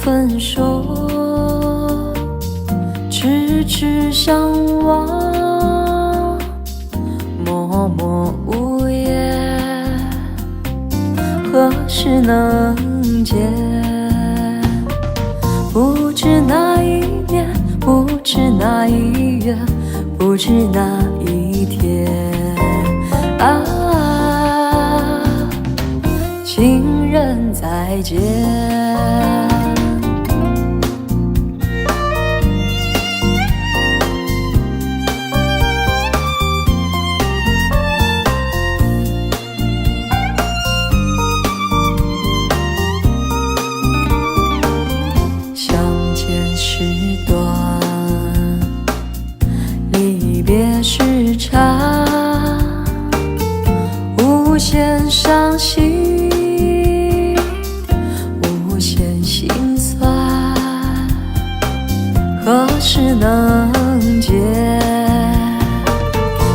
分手，痴痴相望，默默无言，何时能见？不知哪一年，不知哪一月，不知哪一天啊，情人再见。相见时短，离别时长，无限伤心，无限心酸，何时能见？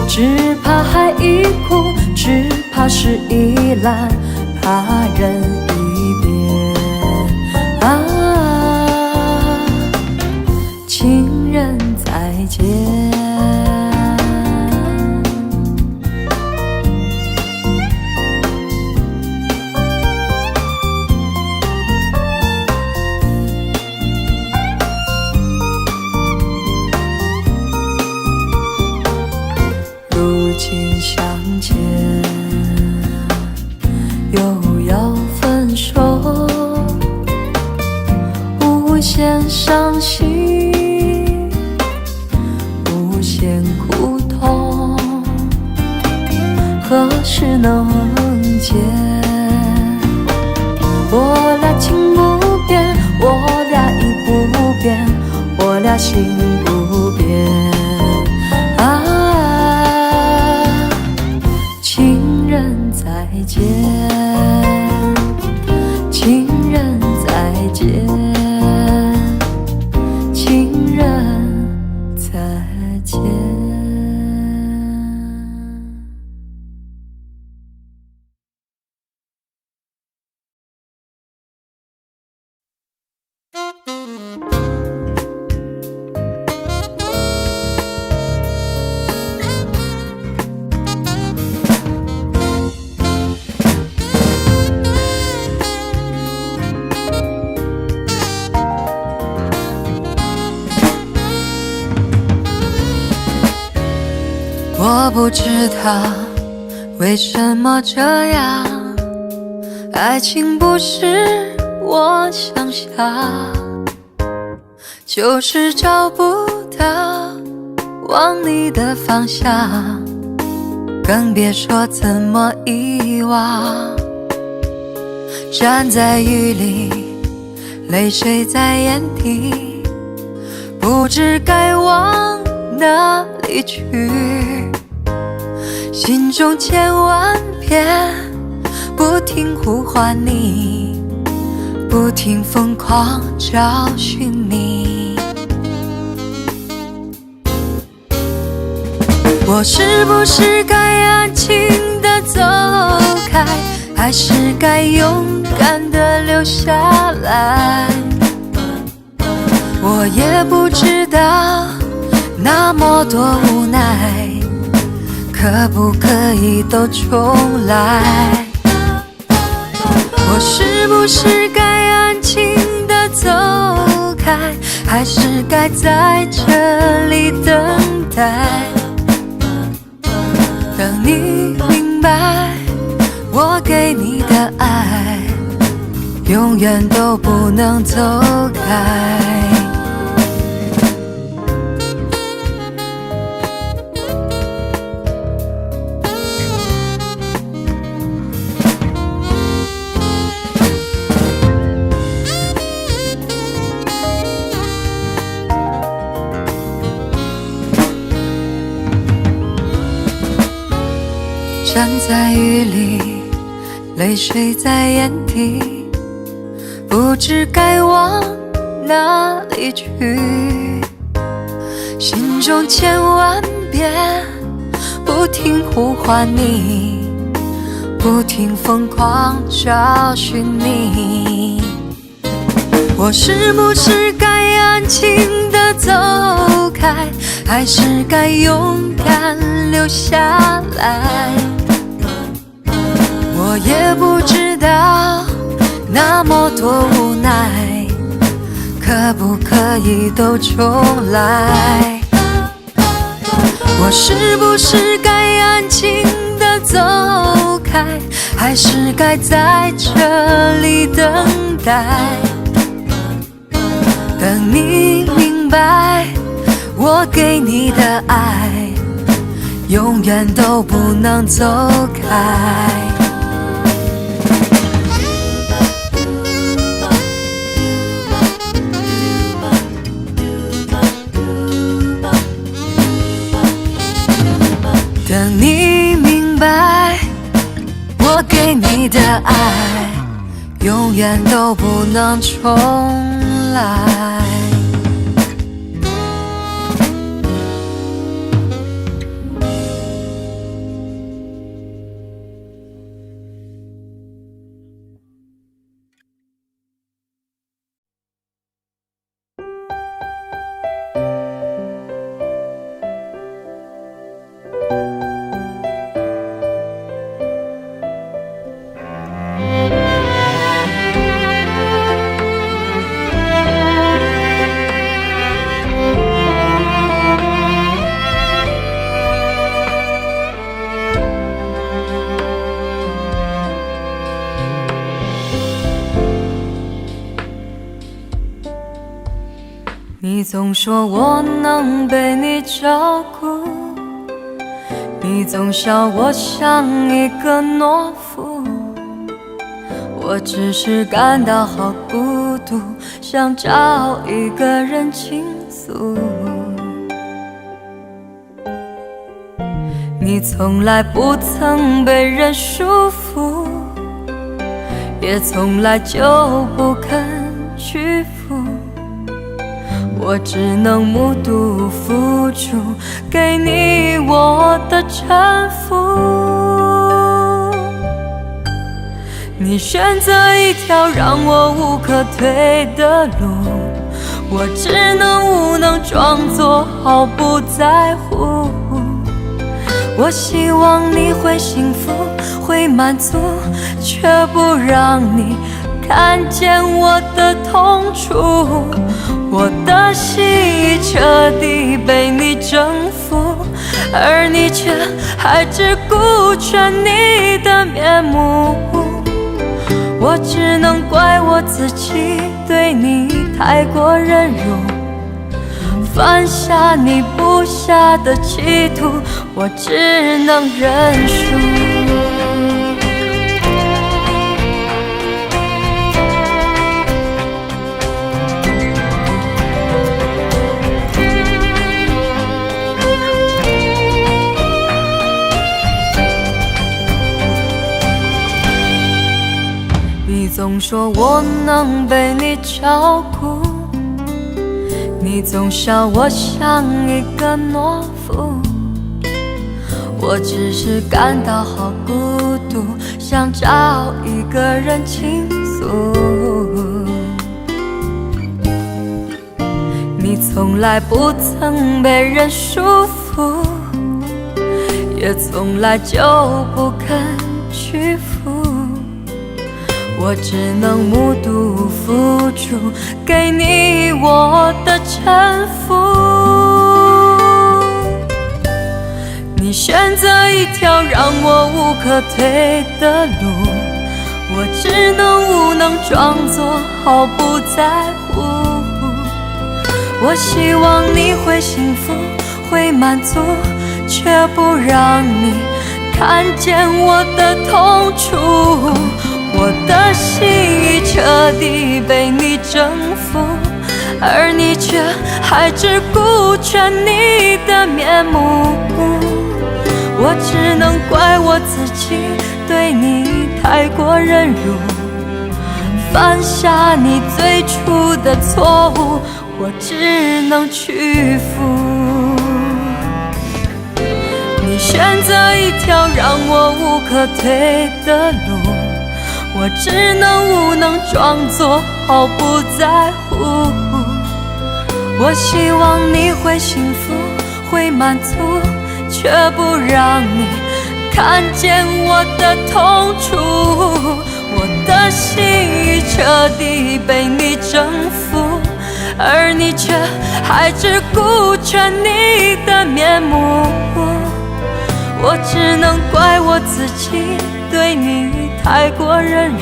只怕海一哭，只怕事已烂，怕人已变啊，情人再见。如今相见，又要分手，无限伤心，无限苦痛，何时能见？我俩情不变，我俩意不变，我俩心不变啊，情人再见，情人再见，情人再见。我不知道为什么这样，爱情不是我想象，就是找不到往你的方向，更别说怎么遗忘。站在雨里，泪水在眼底，不知该往哪里去，心中千万遍不停呼唤你，不停疯狂找寻你。我是不是该安静地走开，还是该勇敢地留下来？我也不知道那么多无奈，可不可以都重来？我是不是该安静地走开，还是该在这里等待？等你明白，我给你的爱永远都不能走开。站在雨里，泪水在眼底，不知该往哪里去，心中千万遍不停呼唤你，不停疯狂找寻你。我是不是该安静地走开，还是该勇敢留下来？我也不知道，那么多无奈，可不可以都重来？我是不是该安静地走开，还是该在这里等待？等你明白，我给你的爱永远都不能走开。等你明白，我给你的爱永远都不能重来。你总说我能被你照顾，你总笑我像一个懦夫，我只是感到好孤独，想找一个人倾诉。你从来不曾被人束缚，也从来就不肯屈服，我只能目睹付出，给你我的臣服。你选择一条让我无可退的路，我只能无能装作毫不在乎。我希望你会幸福，会满足，却不让你看见我的痛楚。我的心已彻底被你征服，而你却还只顾全你的面目。我只能怪我自己对你太过忍辱，犯下你不下的企图，我只能认输。你总说我能被你照顾，你总笑我像一个懦夫，我只是感到好孤独，想找一个人倾诉。你从来不曾被人束缚，也从来就不肯屈服，我只能目睹付出，给你我的臣服。你选择一条让我无可退的路，我只能无能装作毫不在乎。我希望你会幸福，会满足，却不让你看见我的痛楚。我的心已彻底被你征服，而你却还只顾全你的面目。我只能怪我自己对你太过忍辱，犯下你最初的错误，我只能屈服。你选择一条让我无可退的路，我只能无能装作毫不在乎。我希望你会幸福，会满足，却不让你看见我的痛楚。我的心已彻底被你征服，而你却还只顾全你的面目。我只能怪我自己对你太过忍辱，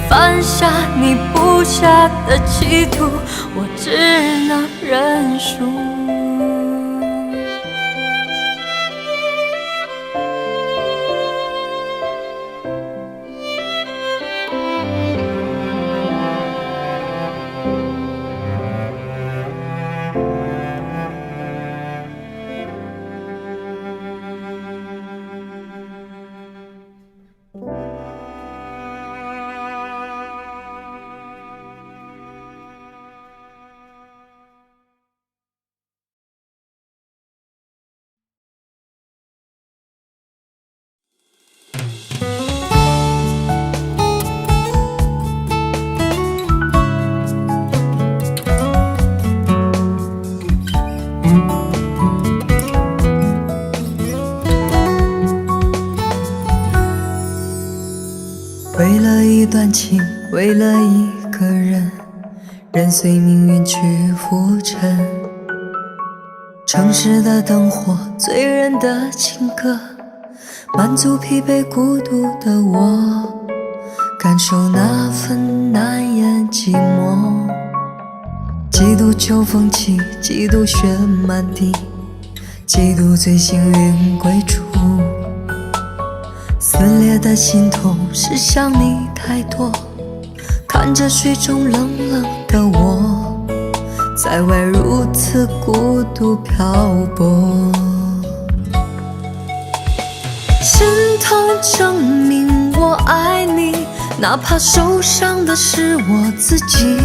犯下你布下的企图，我只能认输。为了一段情，为了一个人，任随命运去浮沉。城市的灯火，醉人的情歌，满足疲惫孤独的我，感受那份难言寂寞。几度秋风起，几度雪满地，几度醉幸运归处。撕裂的心痛是想你太多，看着水中冷冷的我，在外如此孤独漂泊。心痛证明我爱你，哪怕受伤的是我自己。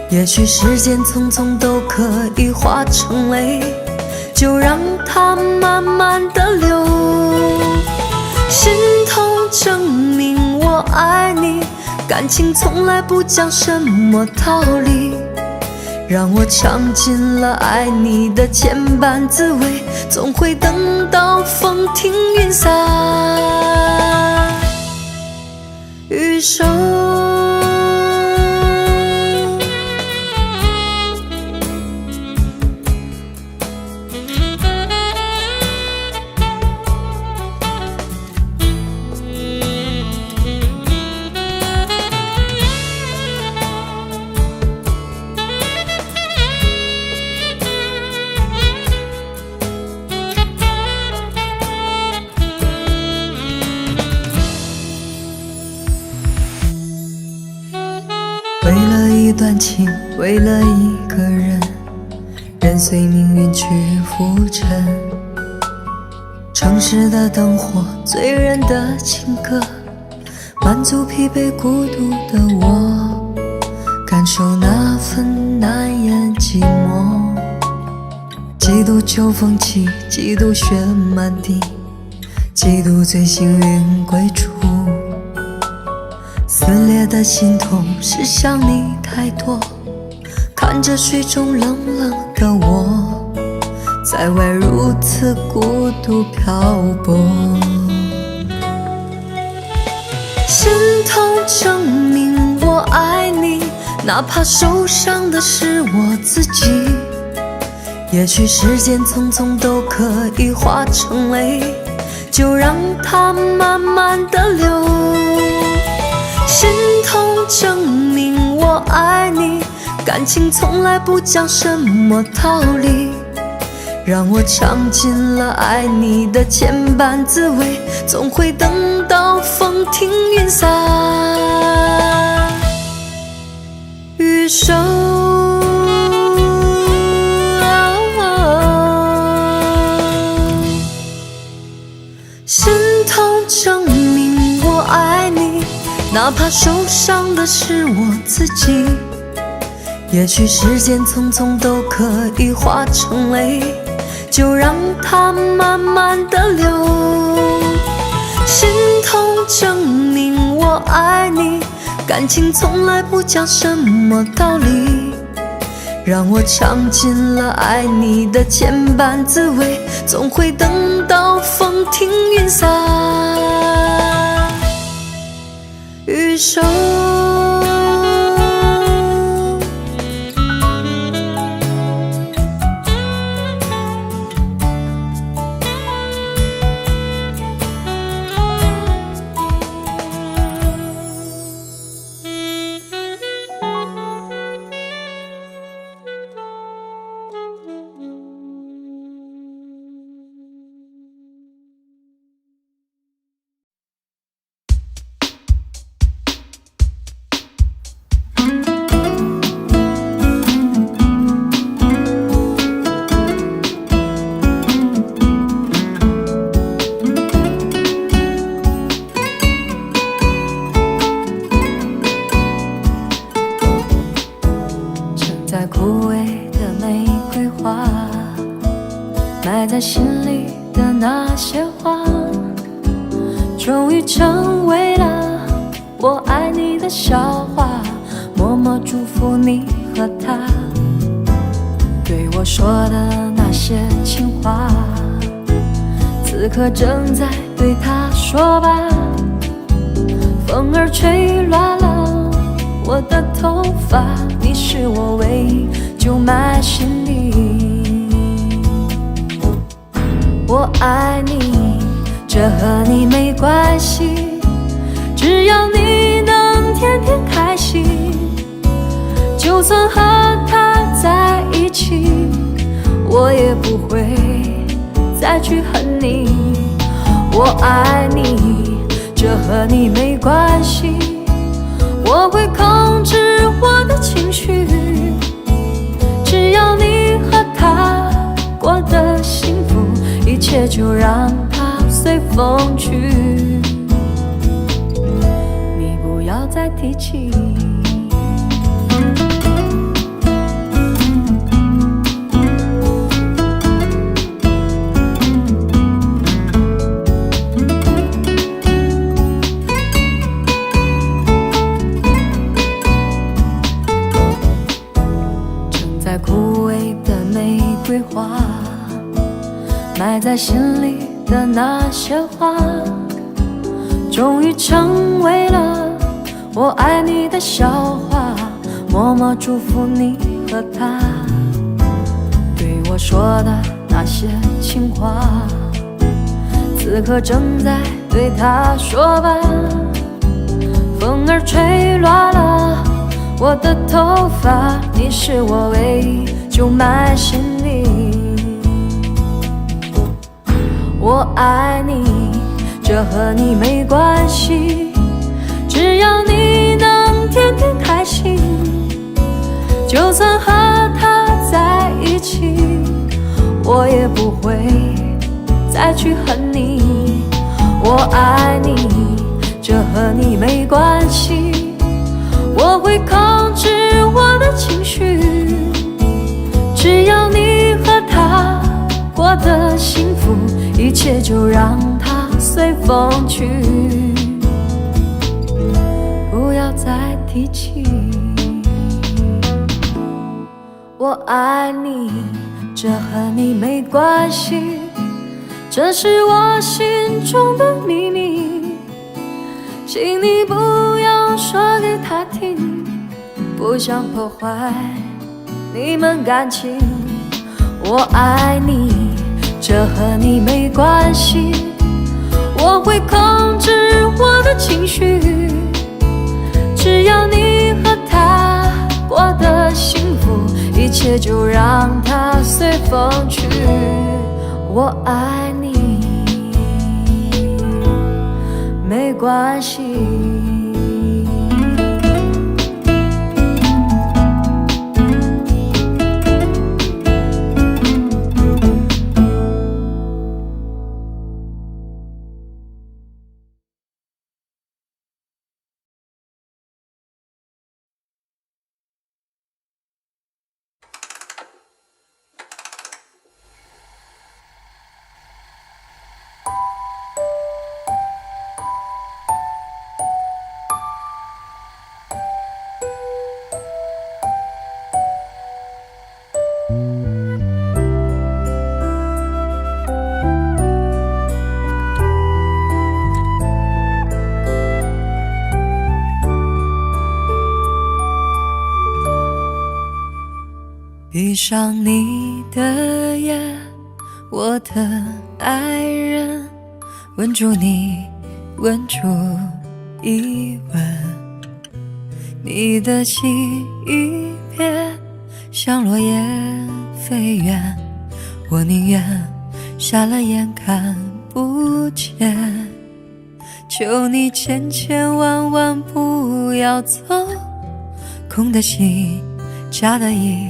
也许时间匆匆都可以化成泪，就让它慢慢的流。心痛证明我爱你，感情从来不讲什么道理，让我尝尽了爱你的千般滋味，总会等到风停云散雨收。为了一段情，为了一个人，任随命运去浮沉。城市的灯火，醉人的情歌，满足疲惫孤独的我，感受那份难言寂寞。几度秋风起，几度雪满地，几度醉幸运归处。撕裂的心痛是想你太多，看着水中冷冷的我，在外如此孤独漂泊。心痛证明我爱你，哪怕受伤的是我自己。也许时间匆匆都可以化成泪，就让它慢慢的流。心痛证明我爱你，感情从来不讲什么道理，让我尝尽了爱你的千般滋味，总会等到风停云散雨收。心痛证明我爱你，哪怕受伤的是我自己。也许时间匆匆都可以化成泪，就让它慢慢的流。心痛证明我爱你，感情从来不讲什么道理，让我尝尽了爱你的千般滋味，总会等到风停云散雨收。枯萎的玫瑰花，埋在心里的那些话，终于成为了我爱你的笑话。默默祝福你和他对我说的那些情话，此刻正在对他说吧。风儿吹乱了我的头发，你是我唯一就埋心里。我爱你，这和你没关系，只要你能天天开心，就算和他在一起，我也不会再去恨你。我爱你，这和你没关系，我会控制我的情绪，只要你和他过得幸福，一切就让它随风去，你不要再提起。枯萎的玫瑰花，埋在心里的那些话，终于成为了我爱你的笑话。默默祝福你和他对我说的那些情话，此刻正在对他说吧。风儿吹乱了我的头发，你是我唯一就埋心里。我爱你，这和你没关系，只要你能天天开心，就算和他在一起，我也不会再去恨你。我爱你，这和你没关系，我会控制我的情绪，只要你和他过得幸福，一切就让它随风去，不要再提起。我爱你，这和你没关系，这是我心中的秘密，请你不要说给他听，不想破坏你们感情。我爱你，这和你没关系，我会控制我的情绪，只要你和他过得幸福，一切就让它随风去。我爱你，没关系。上你的眼，我的爱人，吻住你，吻住一吻。你的心一片，像落叶飞远，我宁愿瞎了眼看不见。求你千千万万不要走，空的心假的意，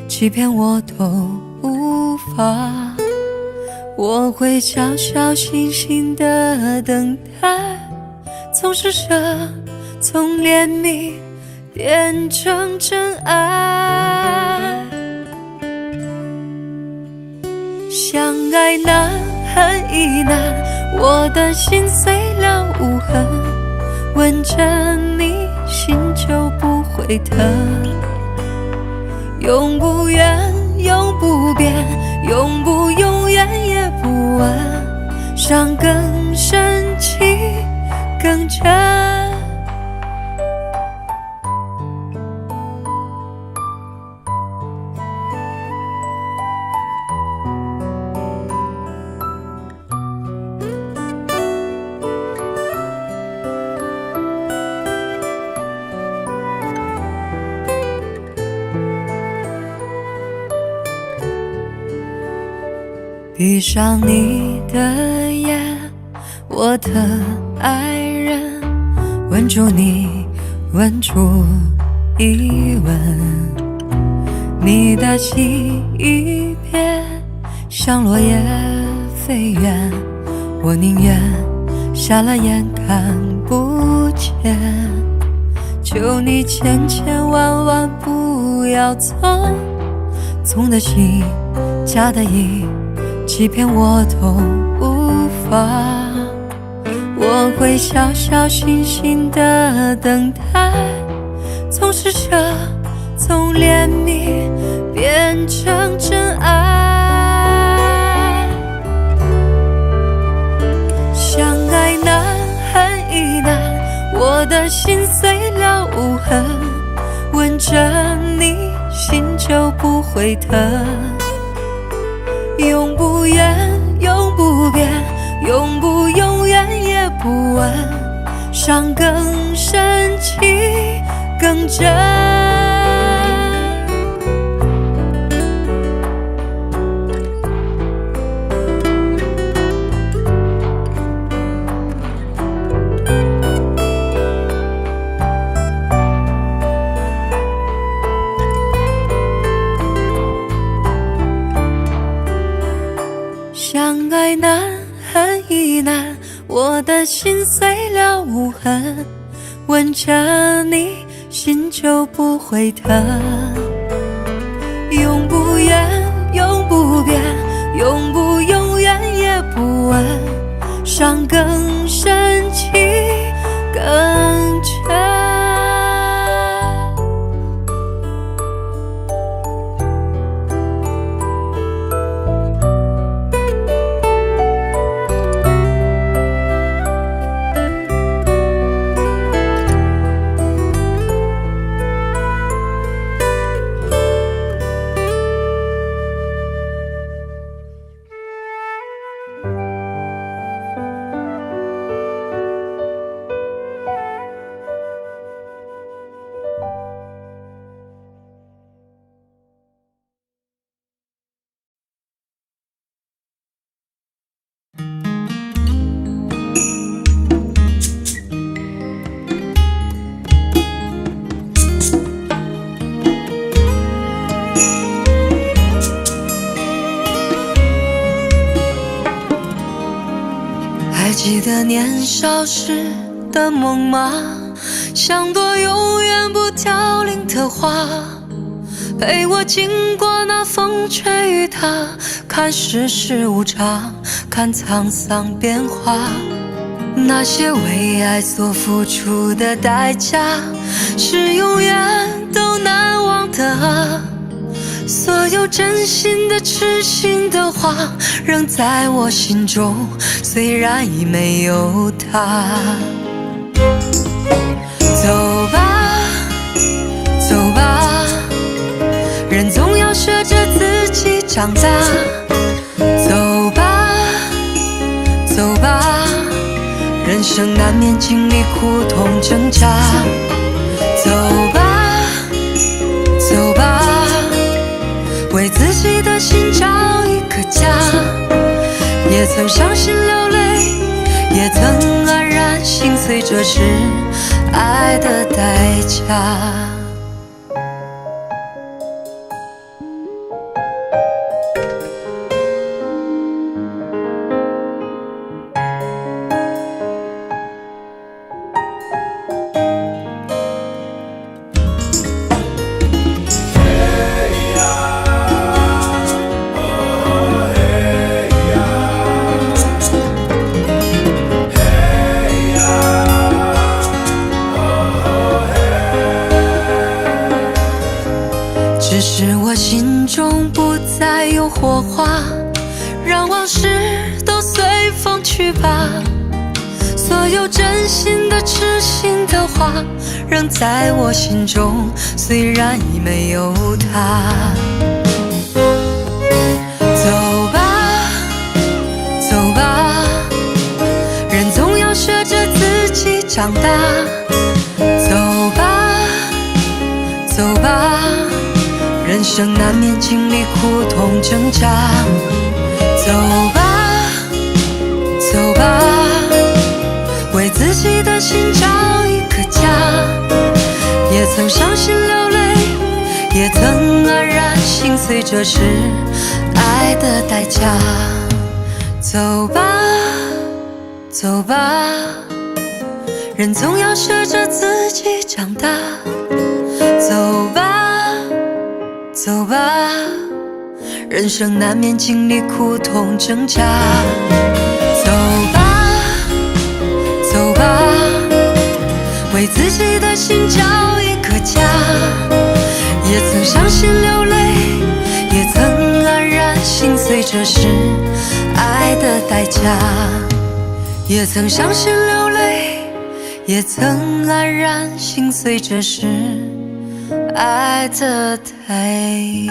欺骗我都无法。我会小小心心的等待，从施舍，从怜悯变成真爱。相爱难，恨亦难，我的心碎了无痕，吻着你，心就不会疼。永不远，永不变，永不永远也不问，伤更深，情更真。闭上你的眼，我的爱人，吻住你，吻住一吻。你的心一片，像落叶飞远，我宁愿瞎了眼看不见。求你千千万万不要走，从的心，假的意，欺骗我都无法。我会小小心心的等待，从施舍，从怜悯变成真爱。相爱难，恨亦难，我的心碎了无痕，吻着你，心就不会疼。永不远，永不变，永不永远也不问，伤更深，情更真。相爱难，恨亦难，我的心碎了无痕，吻着你，心就不会疼。永不远，永不变，永不永远也不问，伤更深，情更真。还记得年少时的梦吗？像朵永远不凋零的花，陪我经过那风吹雨打，看世事无常，看沧桑变化。那些为爱所付出的代价，是永远都难忘的啊。所有真心的痴心的话，仍在我心中，虽然已没有他。走吧，走吧，人总要学着自己长大。走吧，走吧，人生难免经历苦痛挣扎。走吧，走吧，为自己的心找一个家。也曾伤心流泪，也曾黯然心碎，这是爱的代价。只是我心中不再有火花，让往事都随风去吧。所有真心的痴心的话，仍在我心中，虽然已没有他。走吧，走吧，人总要学着自己长大。走吧，走吧，人生难免经历苦痛挣扎。走吧，走吧，为自己的心找一个家。也曾伤心流泪，也曾黯然心碎，这是爱的代价。走吧，走吧，人总要学着自己长大。走吧，走吧，人生难免经历苦痛挣扎。走吧，走吧，为自己的心找一个家。也曾伤心流泪，也曾黯然心碎，这是爱的代价。也曾伤心流泪，也曾黯然心碎，这是爱的代价。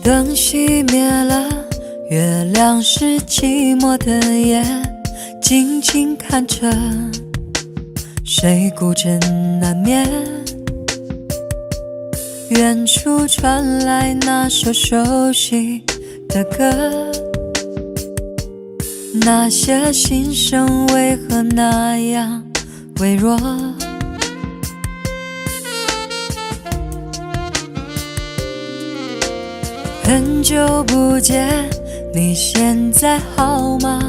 灯熄灭了，月亮是寂寞的夜，静静看着，谁孤枕难眠。远处传来那首熟悉的歌，那些心声为何那样微弱？很久不见，你现在好吗？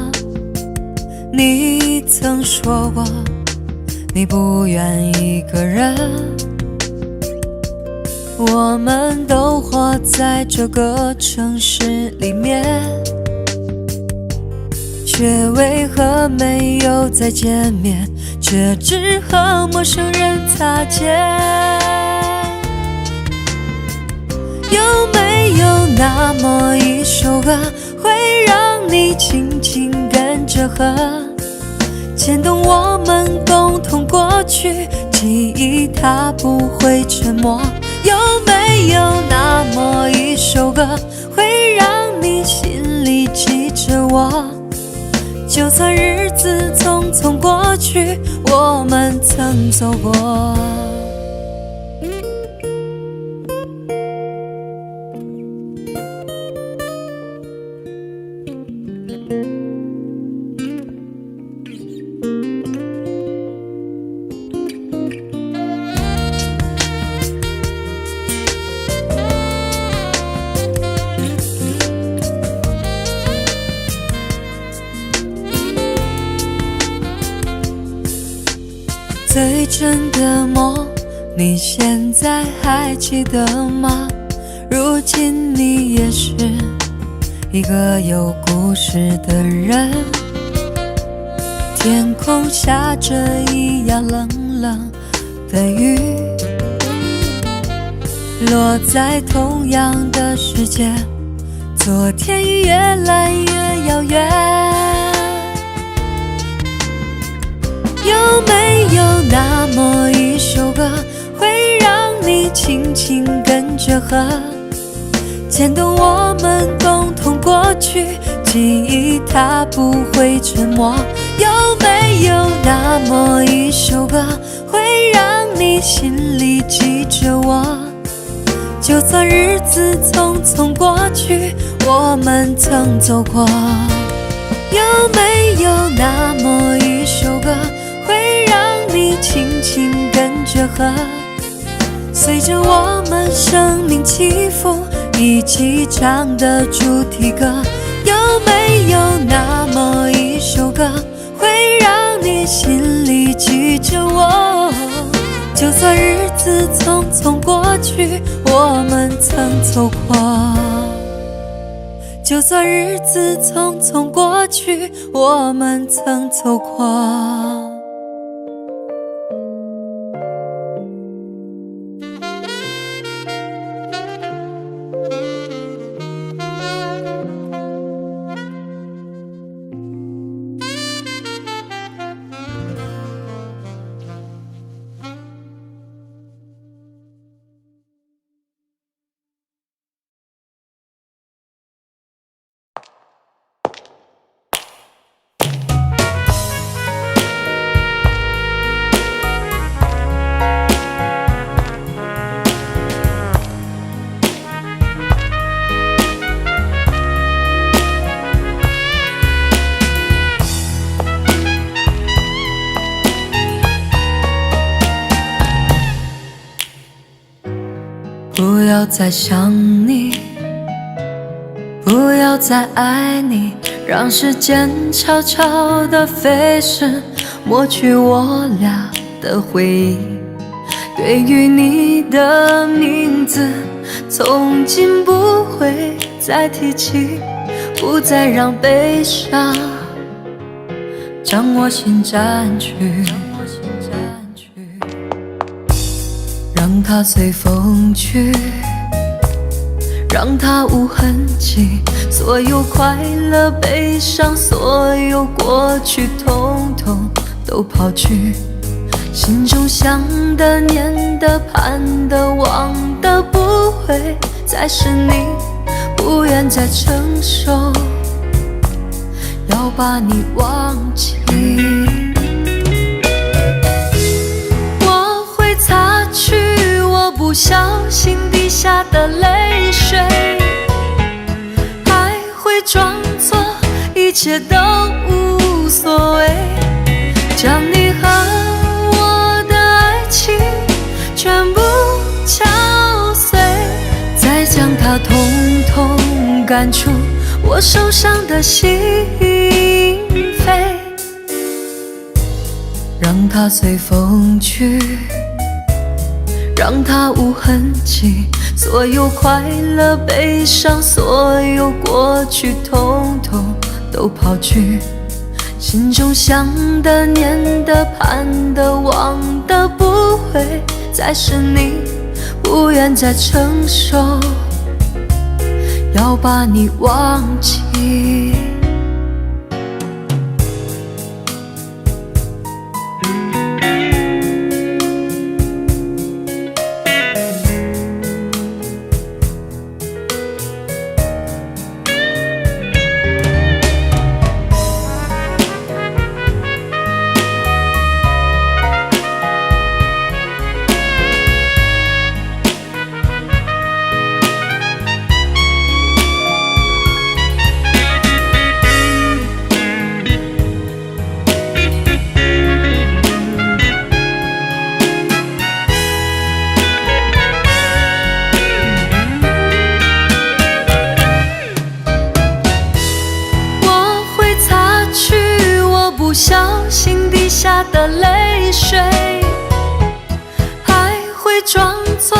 你曾说过，你不愿一个人。我们都活在这个城市里面，却为何没有再见面，却只和陌生人擦肩？有没有那么一首歌，会让你轻轻跟着和，牵动我们共同过去，记忆它不会沉默？有没有那么一首歌，会让你心里记着我？就算日子匆匆过去，我们曾走过。最真的梦，你现在还记得吗？如今你也是一个有故事的人。天空下着一样冷冷的雨，落在同样的时间，昨天已越来越遥远。有没有那么一首歌，会让你轻轻跟着和，牵动我们共同过去，记忆它不会沉默。有没有那么一首歌，会让你心里记着我，就算日子匆匆过去，我们曾走过。有没有那么一首歌，会让你轻轻跟着和，随着我们生命起伏一起唱的主题歌。有没有那么一首歌，会让你心里记着我，就算日子匆匆过去，我们曾走过。就算日子匆匆过去，我们曾走过。不要再想你，不要再爱你，让时间悄悄地飞逝，抹去我俩的回忆。对于你的名字，从今不会再提起，不再让悲伤将我心占据，让它随风去，让它无痕迹，所有快乐悲伤，所有过去统统都抛去，心中想的念的盼的望的不会再是你，不愿再承受要把你忘记。我会擦去我不小心滴下的泪水，还会装作一切都无所谓，将你和我的爱情全部敲碎，再将它统统赶出我受伤的心扉，让它随风去，让它无痕迹，所有快乐悲伤，所有过去统统都抛去，心中想的念的盼的望的不会再是你，不愿再承受要把你忘记。不小心滴下的泪水，还会装作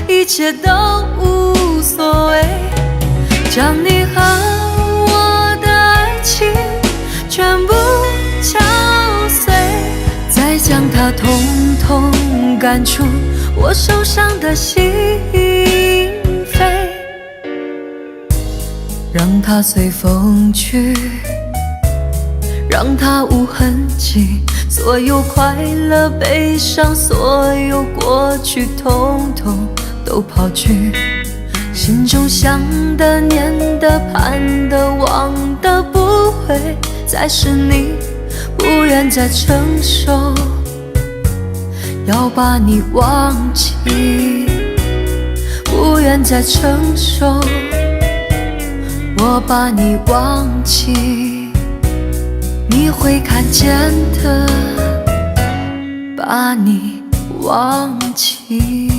一切都无无所谓，将你和我的爱情全部敲碎，再将它统统赶出我手上的心扉，让它随风去，让它无痕迹，所有快乐悲伤，所有过去统统都抛去，心中想的念的盼的望的不会再是你，不愿再承受要把你忘记，不愿再承受我把你忘记，你会看见的，把你忘记。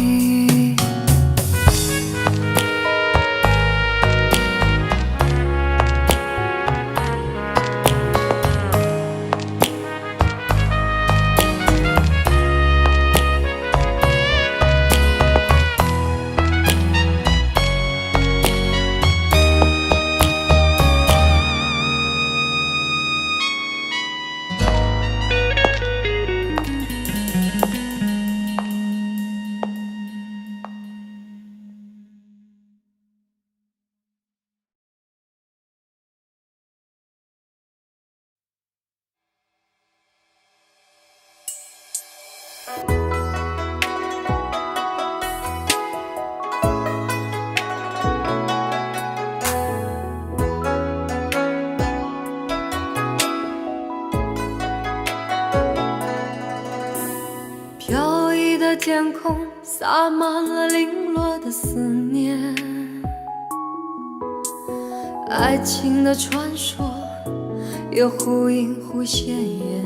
飘逸的天空洒满了零落的思念，爱情的传说也忽隐忽现眼，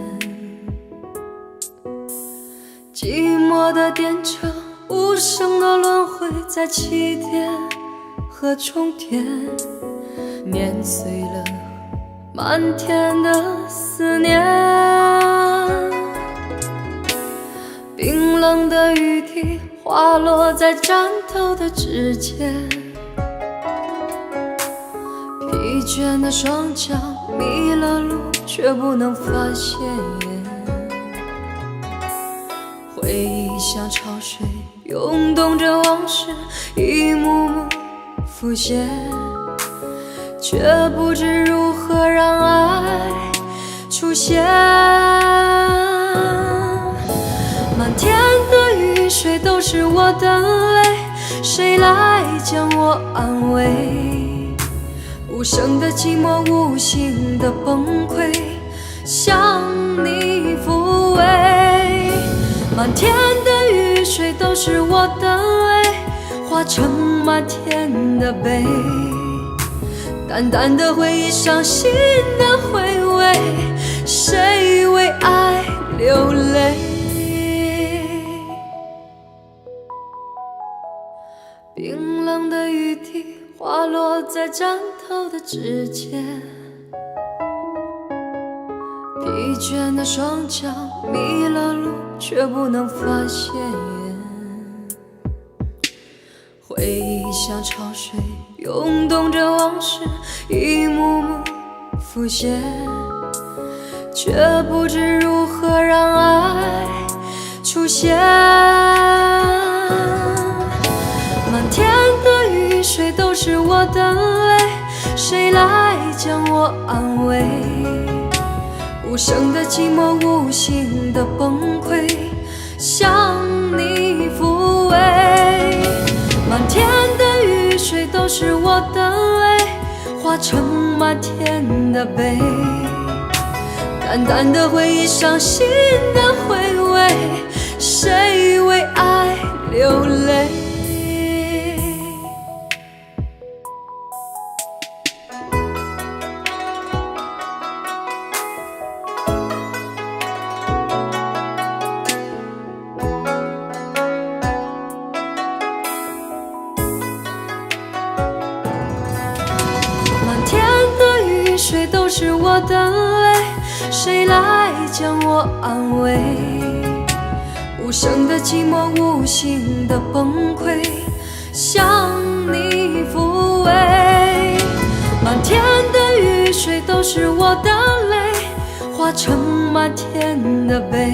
寂寞的电车无声的轮回在起点和终点，碾碎了漫天的思念，冰冷的雨滴滑落在颤抖的指尖，疲倦的双脚迷了路却不能发现，回忆像潮水涌动着往事一幕幕浮现，却不知如何让爱出现，满天的雨水都是我的泪，谁来将我安慰，无声的寂寞，无形的崩溃，向你抚慰，满天的雨水都是我的泪，化成满天的悲，淡淡的回忆，伤心的回味，谁为爱流泪，冰冷的雨滴滑落在颤抖的指尖，疲倦的双脚迷了路却不能发现，回忆像潮水涌动着往事一幕幕浮现，却不知如何让爱出现，满天的雨水都是我的泪，谁来将我安慰，无声的寂寞，无形的崩溃，向你抚慰，满天的雨水都是我的泪，化成满天的悲，淡淡的回忆，伤心的回味，谁为爱流泪，水都是我的泪，谁来将我安慰，无声的寂寞，无形的崩溃，向你天的雨水都是我的泪，化成满天的悲。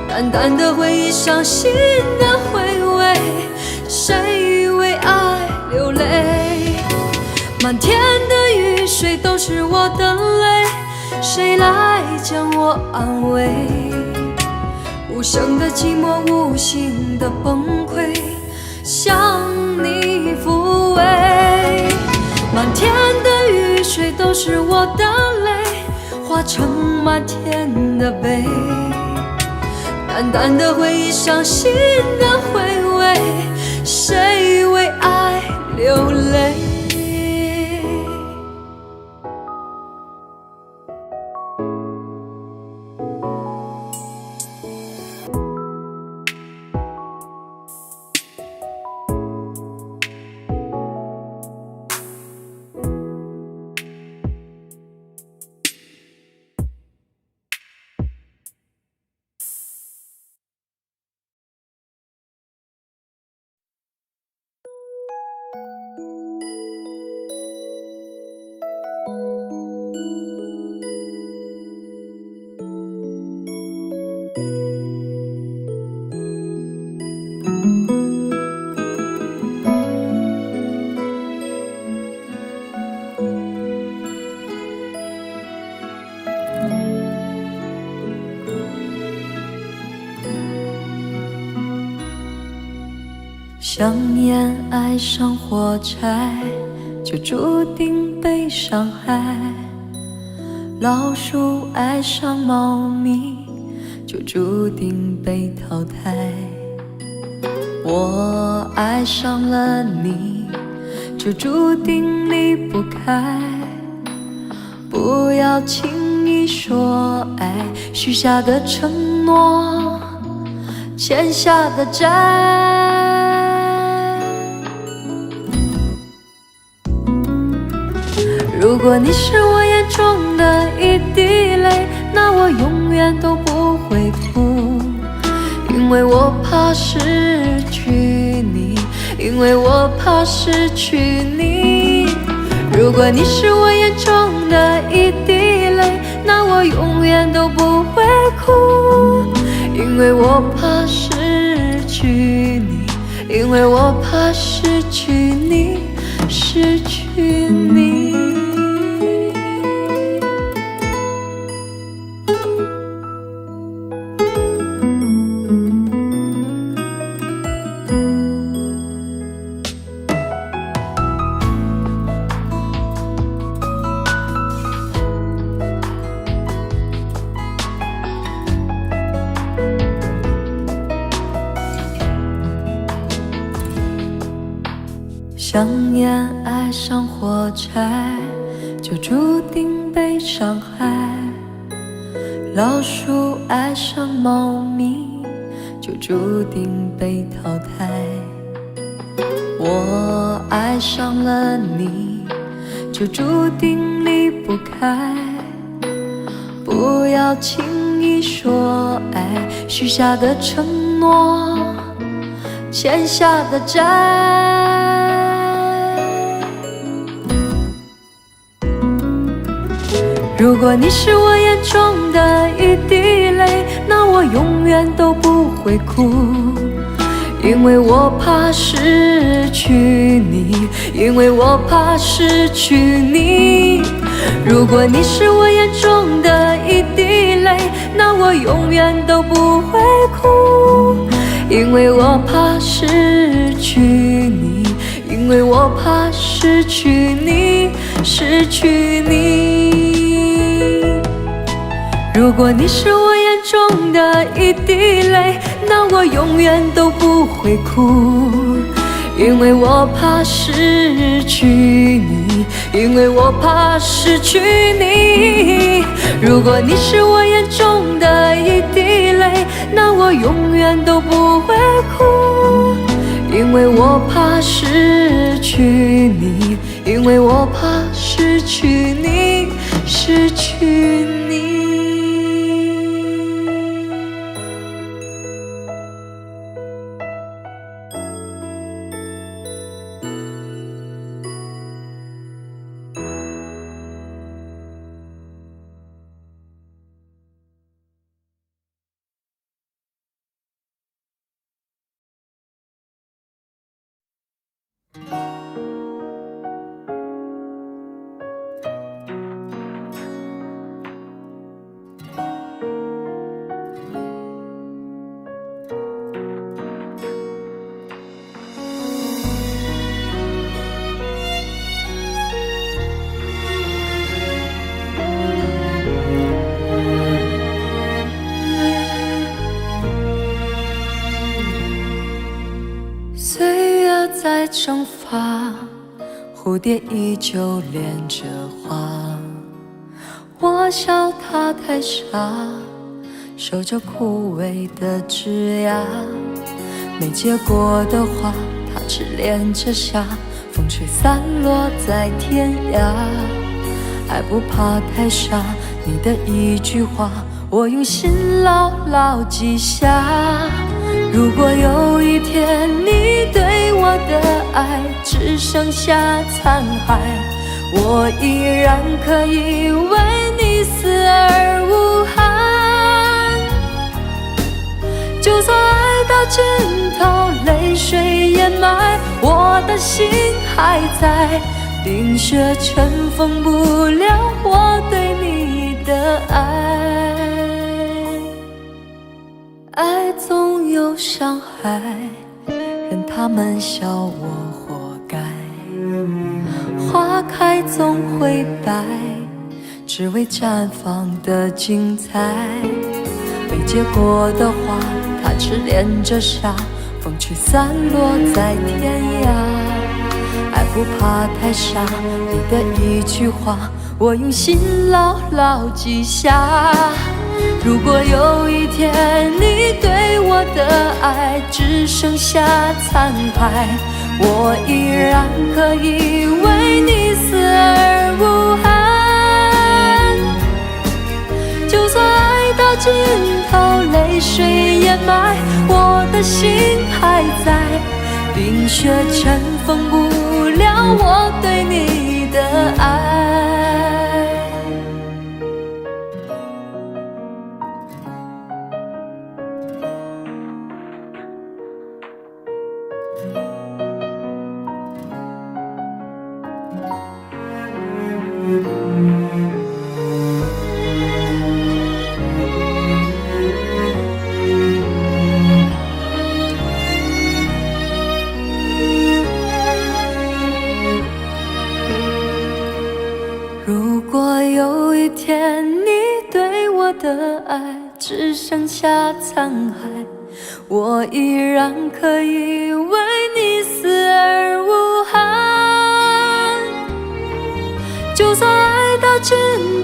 淡淡的回忆，伤心的回味，谁为爱流泪？满天的雨水都是我的泪，谁来将我安慰？无声的寂寞，无形的崩溃，向你抚慰。满天的雨水都是我的泪，化成满天的悲。淡淡的回忆，伤心的回味，谁为爱流泪？想念爱上火柴，就注定被伤害；老鼠爱上猫咪，就注定被淘汰。我爱上了你，就注定离不开。不要轻易说爱，许下的承诺，欠下的债。如果你是我眼中的一滴泪，那我永远都不会哭，因为我怕失去你，因为我怕失去你。如果你是我眼中的一滴泪，那我永远都不会哭，因为我怕失去你，因为我怕失去你，失去你。想念爱上火柴，就注定被伤害；老鼠爱上猫咪，就注定被淘汰。我爱上了你，就注定离不开。不要轻易说爱，许下的承诺，欠下的债。如果你是我眼中的一滴泪，那我永远都不会哭，因为我怕失去你，因为我怕失去你。如果你是我眼中的一滴泪，那我永远都不会哭，因为我怕失去你，因为我怕失去你，失去你。如果你是我眼中的一滴泪，那我永远都不会哭，因为我怕失去你，因为我怕失去你。如果你是我眼中的一滴泪，那我永远都不会哭，因为我怕失去你，因为我怕失去你，失去你。在蒸发，蝴蝶依旧恋着花。我笑它太傻，守着枯萎的枝桠。没结果的花，它只恋着夏，风吹散落在天涯。爱不怕太傻，你的一句话，我用心牢牢记下。如果有一天你对我的爱只剩下残骸，我依然可以为你死而无憾。就算爱到尽头，泪水掩埋，我的心还在。冰雪尘封不了我对你的爱。爱总有伤害，任他们笑我活该。花开总会败，只为绽放的精彩。没结果的花，它只恋着夏，风吹散落在天涯。爱不怕太傻，你的一句话，我用心牢牢记下。如果有一天你对我的爱只剩下残骸，我依然可以为你死而无憾。就算爱到尽头，泪水掩埋，我的心还在。冰雪尘封不了我对你的爱。如果有一天你对我的爱只剩下残骸，我依然可以为你死而无憾。就算爱到尽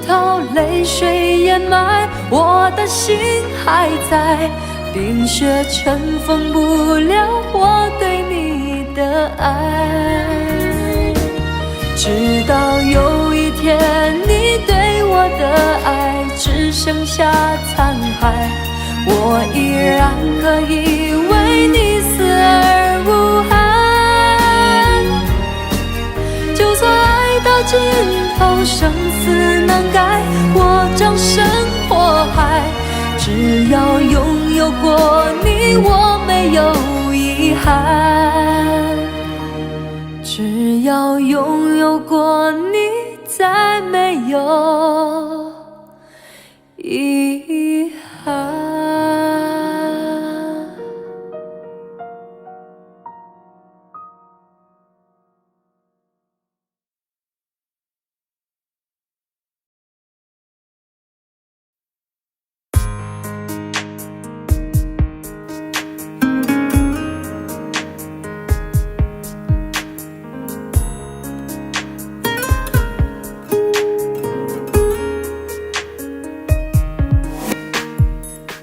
头，泪水掩埋，我的心还在。冰雪尘封不了我对你的爱。直到有一天你对我的爱只剩下残骸，我依然可以为你死而无憾。就算爱到尽头，生死难改，我葬身火海。只要拥有过你，我没有遗憾。只要拥有过你，再没有遗憾。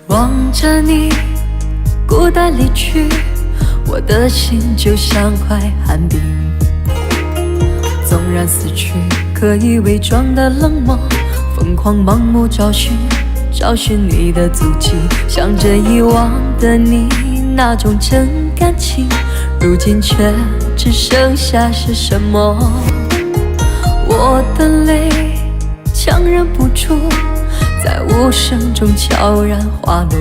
望着你孤单离去，我的心就像块寒冰。纵然死去，可以伪装的冷漠，疯狂盲目找寻你的足迹。想着遗忘的你那种真感情，如今却只剩下是什么？我的泪强忍不住，在无声中悄然滑落。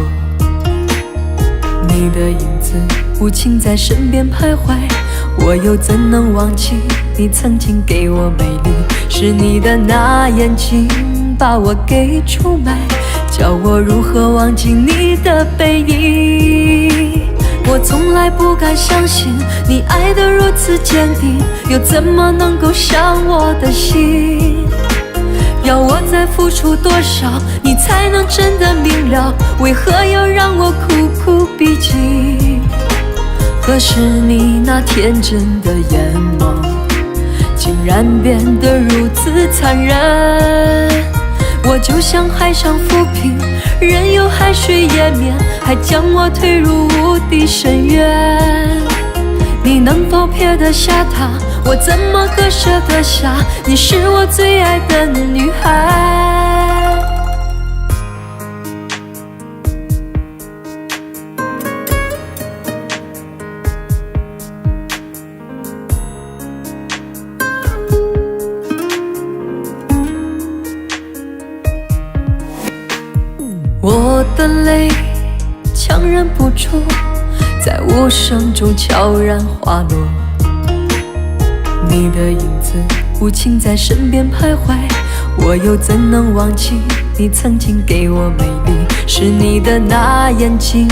你的影子无情在身边徘徊，我又怎能忘记你曾经给我美丽？是你的那眼睛把我给出卖，叫我如何忘记你的背影？我从来不敢相信你爱得如此坚定，又怎么能够伤我的心？要我再付出多少，你才能真的明了？为何要让我苦苦逼近？可是你那天真的眼眸，竟然变得如此残忍。我就像海上浮萍，任由海水淹没，还将我推入无底深渊。你能否撇得下他？我怎么割舍得下？你是我最爱的女孩。我的泪强忍不住，在无声中悄然滑落。你的影子无情在身边徘徊，我又怎能忘记你曾经给我美丽？是你的那眼睛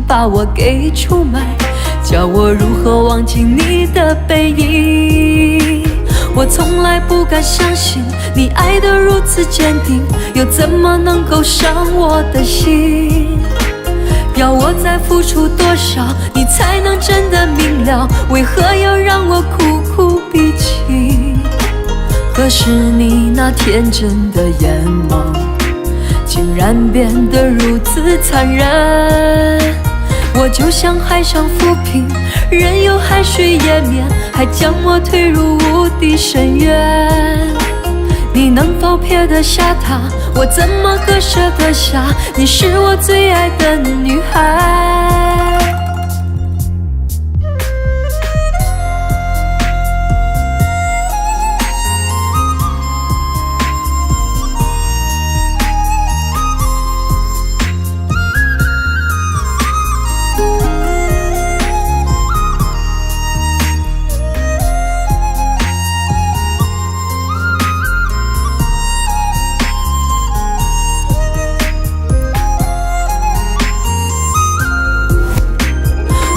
把我给出卖，叫我如何忘记你的背影？我从来不敢相信你爱得如此坚定，又怎么能够伤我的心？要我再付出多少，你才能真的明了？为何要让我苦苦逼近？可是你那天真的眼眸，竟然变得如此残忍。我就像海上浮萍，任由海水淹没，还将我推入无底深渊。你能否撇得下他？我怎么割舍得下？你是我最爱的女孩。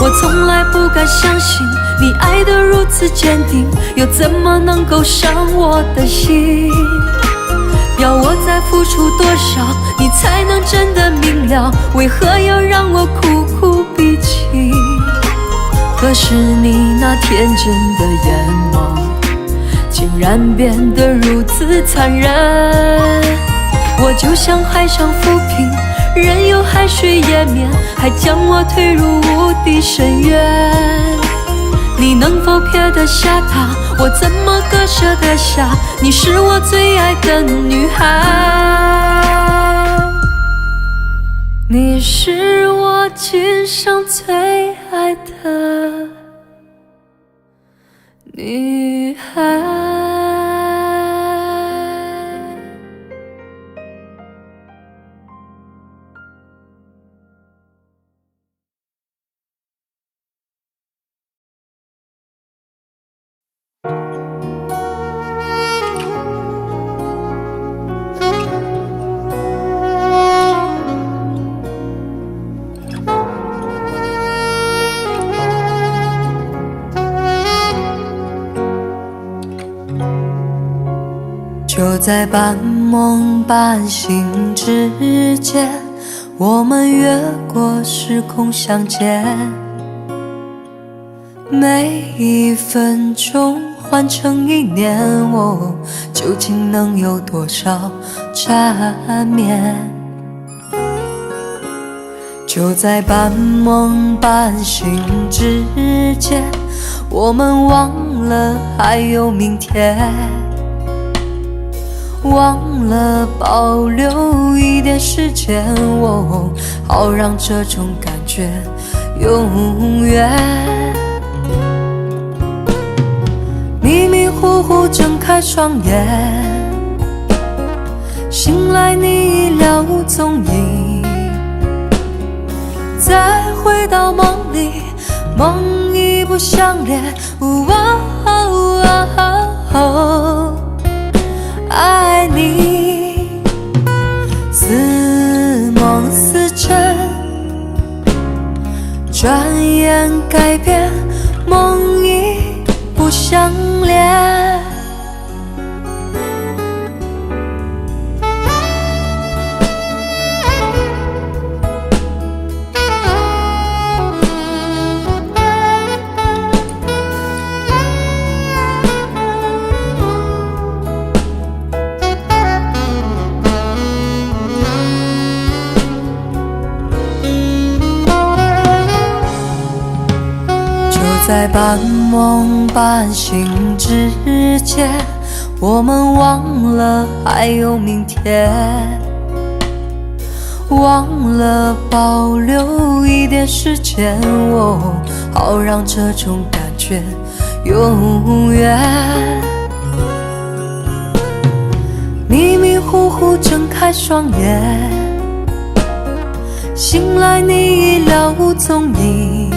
我从来不敢相信你爱得如此坚定，又怎么能够伤我的心？要我再付出多少，你才能真的明了？为何要让我苦苦逼近？可是你那天真的眼眸，竟然变得如此残忍。我就像海上浮萍，任由海水淹没，还将我推入无底深渊。你能否撇得下他？我怎么割舍得下？你是我最爱的女孩，你是我今生最爱的女孩。就在半梦半醒之间，我们越过时空相见。每一分钟换成一年，我究竟能有多少缠绵？就在半梦半醒之间，我们忘了还有明天，忘了保留一点时间，好让这种感觉永远。迷迷糊糊睁开双眼，醒来你已了无踪影，再回到梦里，梦已不相连。爱你似梦似真，转眼改变，梦已不相连。在半梦半醒之间，我们忘了还有明天，忘了保留一点时间，好让这种感觉永远。迷迷糊糊睁开双眼，醒来你已了无踪影，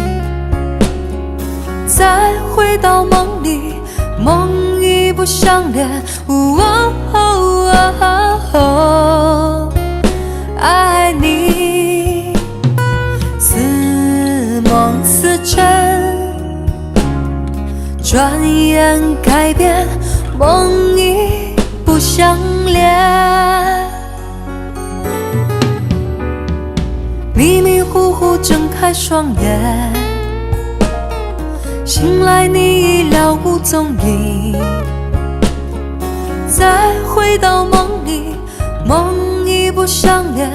再回到梦里，梦已不相连。爱你似梦似真，转眼改变，梦已不相连。迷迷糊糊睁开双眼，醒来你已了无踪影，再回到梦里，梦已不相连。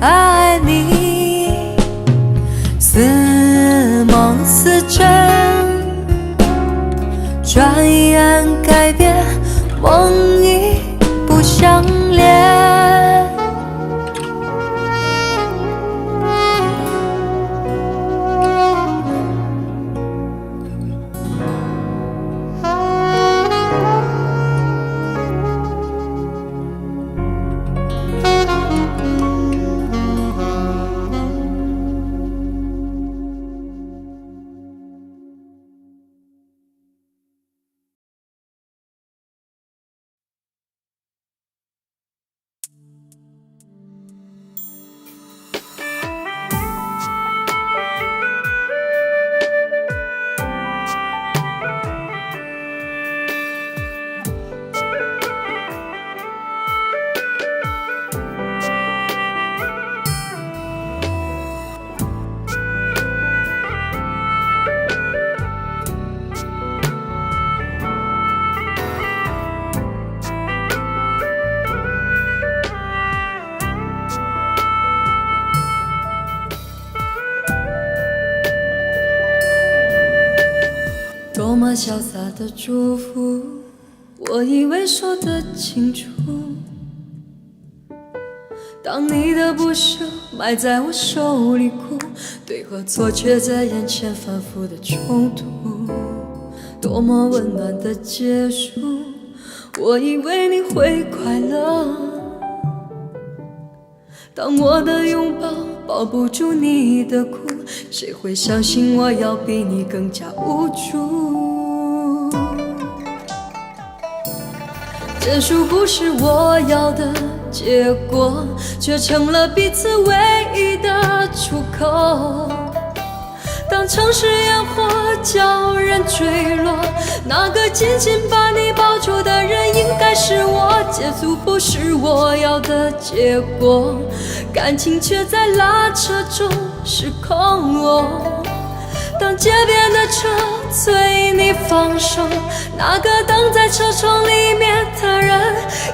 爱你似梦似真，转眼改变，梦已不相连。多么潇洒的祝福，我以为说得清楚。当你的不舍埋在我手里哭，对和错却在眼前反复的冲突。多么温暖的结束，我以为你会快乐。当我的拥抱抱不住你的哭，谁会相信我要比你更加无助？结束不是我要的结果，却成了彼此唯一的出口。当城市烟火叫人坠落，那个紧紧把你抱住的人应该是我。结束不是我要的结果，感情却在拉扯中失控。当街边的车催你放手，那个等在车窗里面的人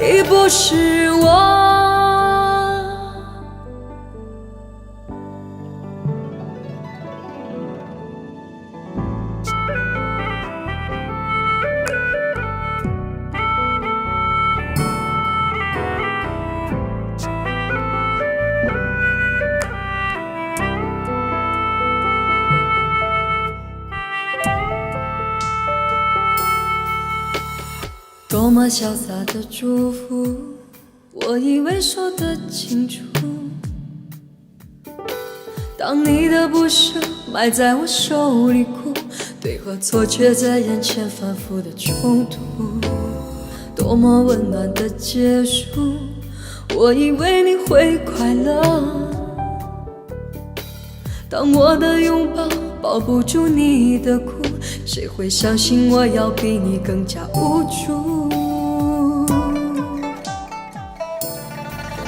已不是我。多么潇洒的祝福，我以为说得清楚。当你的不舍埋在我手里哭，对和错却在眼前反复的冲突。多么温暖的结束，我以为你会快乐。当我的拥抱抱不住你的哭，谁会相信我要比你更加无助？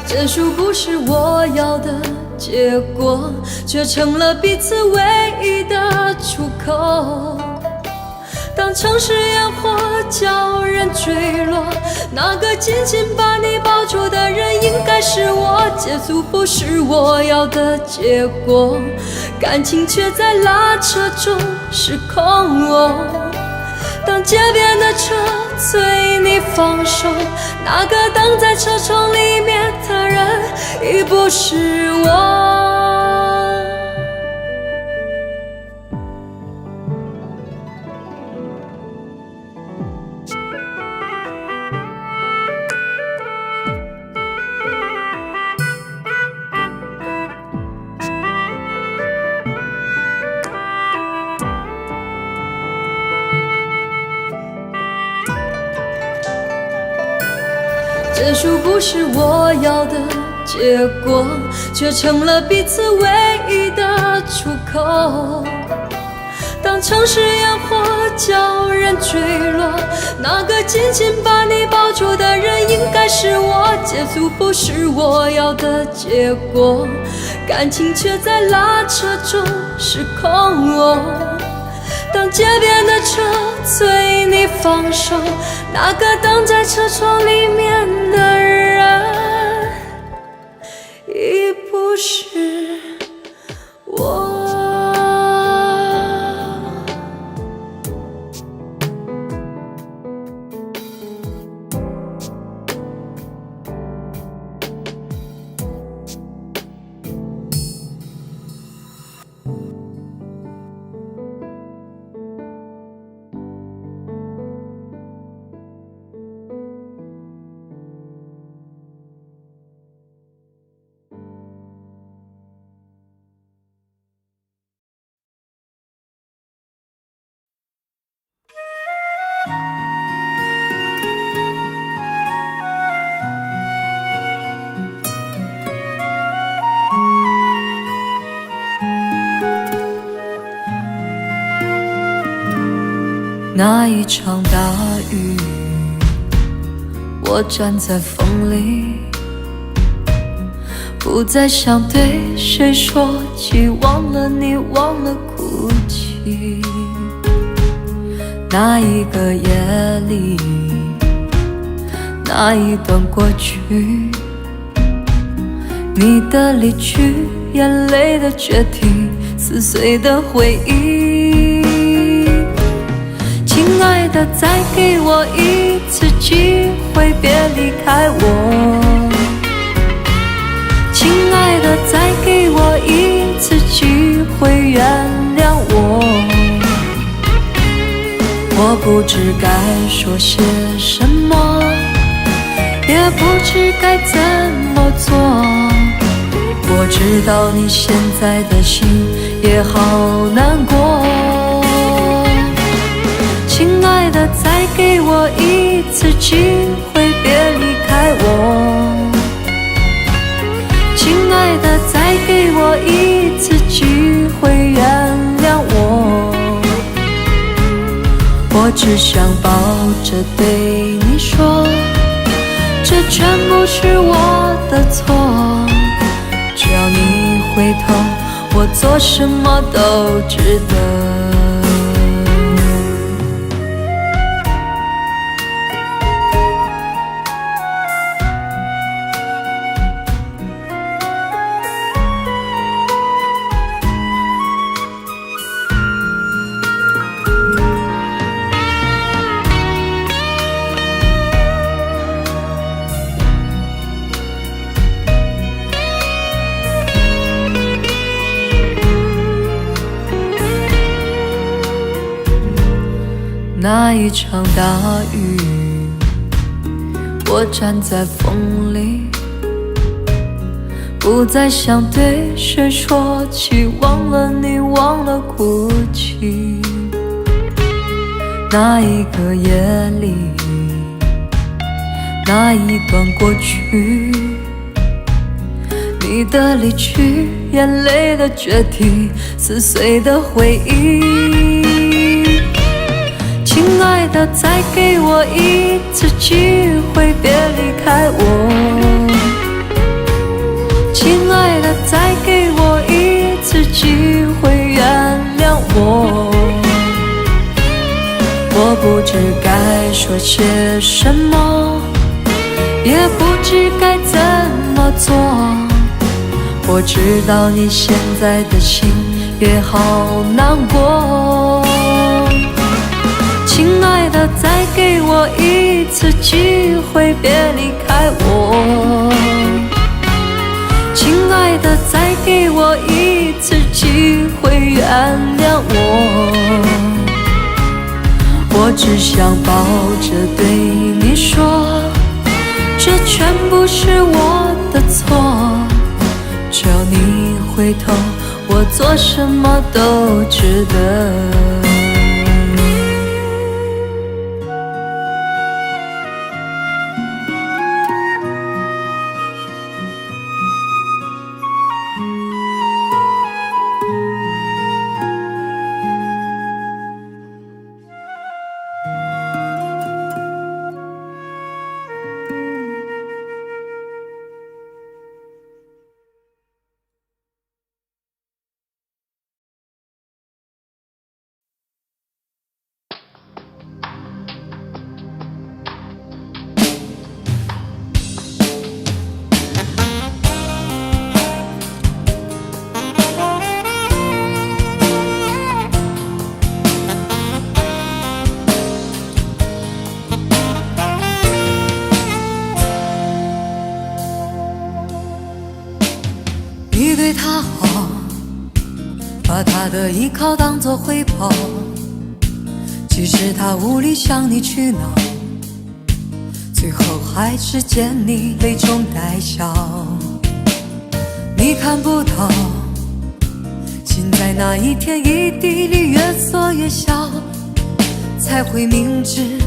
结束不是我要的结果，却成了彼此唯一的出口。当城市烟火叫人坠落，那个紧紧把你抱住的人应该是我。结束不是我要的结果，感情却在拉扯中失控。当街边的车催你放手，那个挡在车窗里面的人已不是我。结束不是我要的结果，却成了彼此唯一的出口。当城市烟火叫人坠落，那个紧紧把你抱住的人应该是我。结束不是我要的结果，感情却在拉扯中失控。当街边的车催你放手，那个挡在车窗里面的人已不是我。那一场大雨，我站在风里，不再想对谁说起，忘了你，忘了哭泣。那一个夜里，那一段过去，你的离去，眼泪的决堤，撕碎的回忆。亲爱的，再给我一次机会，别离开我。亲爱的，再给我一次机会，原谅我。我不知该说些什么，也不知该怎么做。我知道你现在的心也好难过。亲爱的，再给我一次机会，别离开我。亲爱的，再给我一次机会，原谅我。我只想抱着对你说，这全不是我的错。只要你回头，我做什么都值得。那一场大雨，我站在风里，不再想对谁说起，忘了你，忘了哭泣。那一个夜里，那一段过去，你的离去，眼泪的决堤，撕碎的回忆。亲爱的，再给我一次机会，别离开我。亲爱的，再给我一次机会，原谅我。我不知该说些什么，也不知该怎么做。我知道你现在的心也好难过。亲爱的，再给我一次机会，别离开我。亲爱的，再给我一次机会，原谅我。我只想抱着对你说，这全不是我的错。只要你回头，我做什么都值得。你对他好，把他的依靠当作回报，即使他无力向你取闹，最后还是见你泪中带笑。你看不到，心在那一天一地里越缩越小，才会明知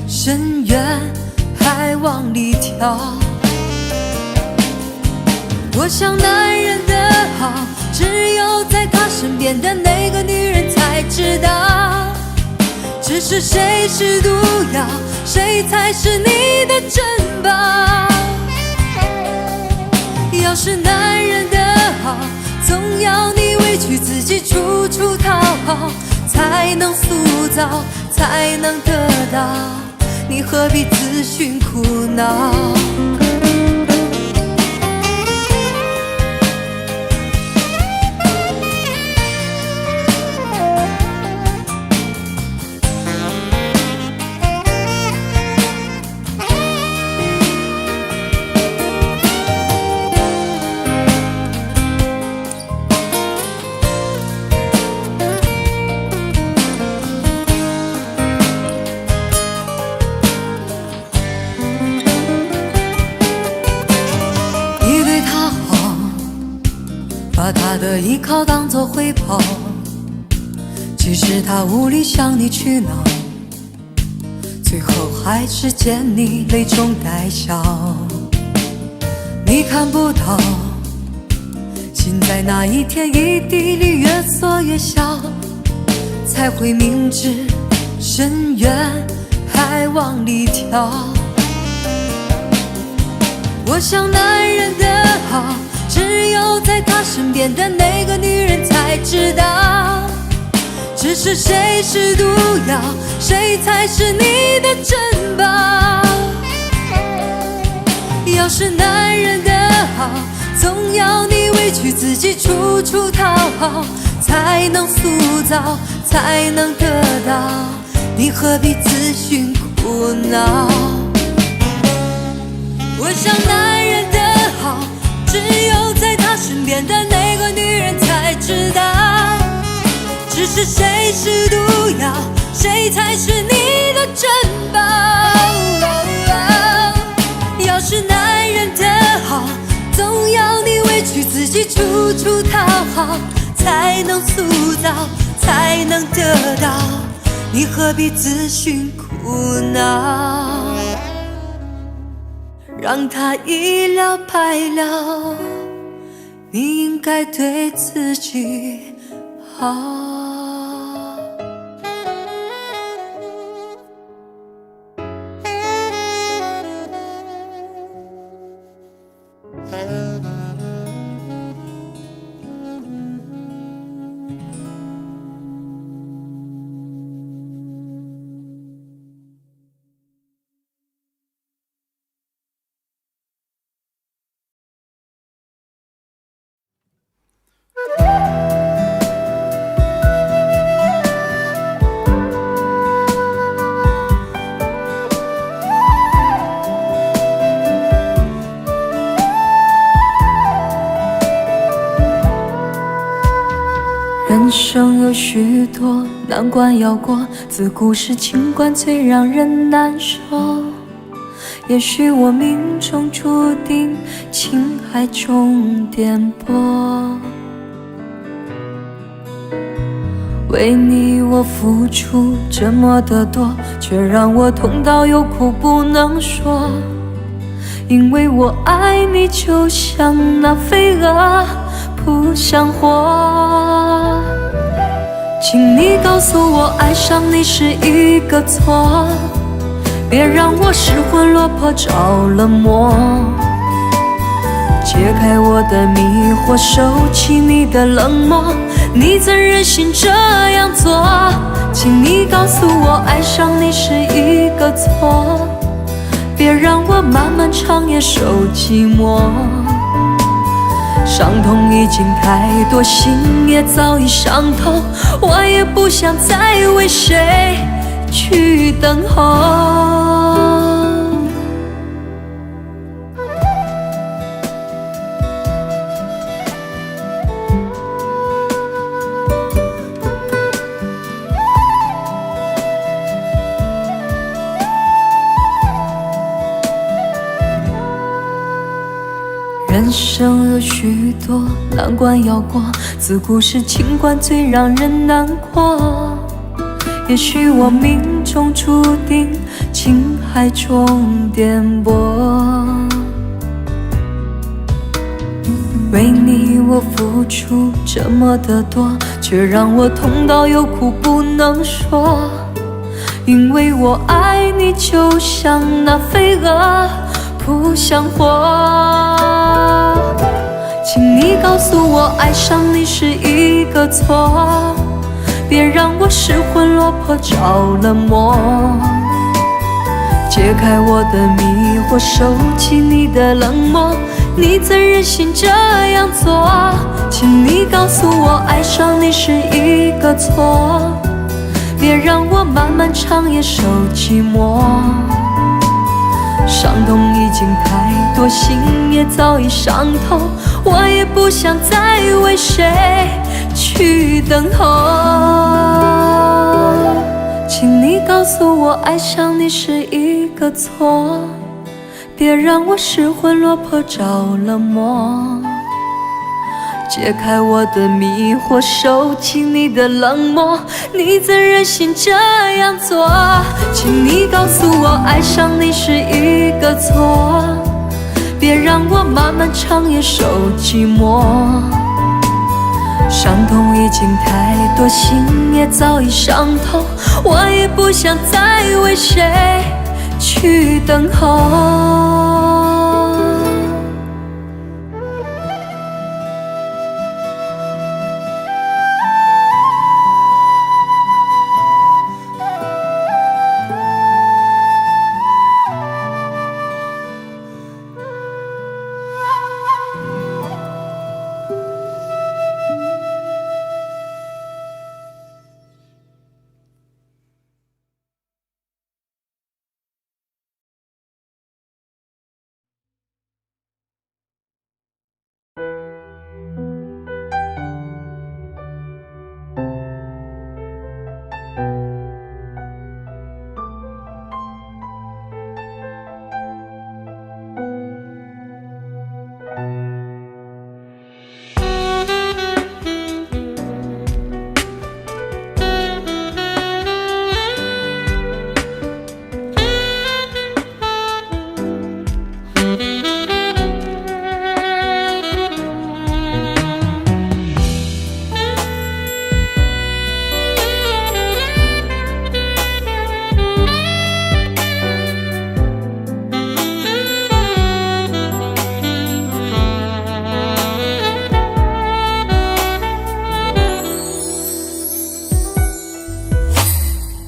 深渊还往里跳。我想男人的好，只有在他身边的那个女人才知道。只是谁是毒药，谁才是你的珍宝。要是男人的好，总要你委屈自己处处讨好，才能塑造，才能得到。你何必自寻苦恼？把他的依靠当作回报，即使他无力向你取闹，最后还是见你泪中带笑。你看不到，心在那一天一地里越缩越小，才会明知深渊还往里跳。我想男人的好，只有在他身边的那个女人才知道。只是谁是毒药，谁才是你的珍宝。要是男人的好，总要你委屈自己处处讨好，才能塑造，才能得到。你何必自寻苦恼？我想男人的好，只有在他身边的那个女人才知道。只是谁是毒药，谁才是你的珍宝。要是男人的好，总要你委屈自己处处讨好，才能塑造，才能得到。你何必自寻苦恼？让他一了百了，你应该对自己好。有许多难关要过，自古是情关最让人难受。也许我命中注定情海中颠簸，为你我付出这么的多，却让我痛到有苦不能说。因为我爱你就像那飞蛾扑向火，请你告诉我爱上你是一个错，别让我失魂落魄着了魔。解开我的迷惑，收起你的冷漠，你怎忍心这样做？请你告诉我爱上你是一个错，别让我漫漫长夜受寂寞。伤痛已经太多，心也早已伤透，我也不想再为谁去等候。人生有许多难关要过，自古是情关最让人难过。也许我命中注定情海中颠簸，为你我付出这么的多，却让我痛到有苦不能说。因为我爱你就像那飞蛾扑向火，请你告诉我爱上你是一个错，别让我失魂落魄着了魔。解开我的迷惑，收起你的冷漠，你怎忍心这样做？请你告诉我爱上你是一个错，别让我漫漫长夜受寂寞。伤痛已经太多，心也早已伤透，我也不想再为谁去等候。请你告诉我爱上你是一个错，别让我失魂落魄着了魔。解开我的迷惑，收起你的冷漠，你怎忍心这样做？请你告诉我爱上你是一个错，别让我漫漫长夜受寂寞。伤痛已经太多，心也早已伤透，我也不想再为谁去等候。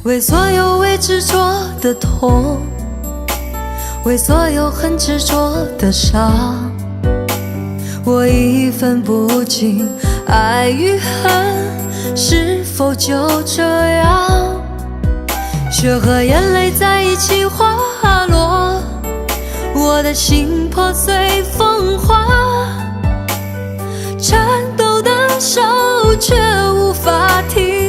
为所有未执着的痛，为所有很执着的伤，我一分不尽，爱与恨是否就这样？血和眼泪在一起滑落，我的心破碎风化，颤抖的手却无法停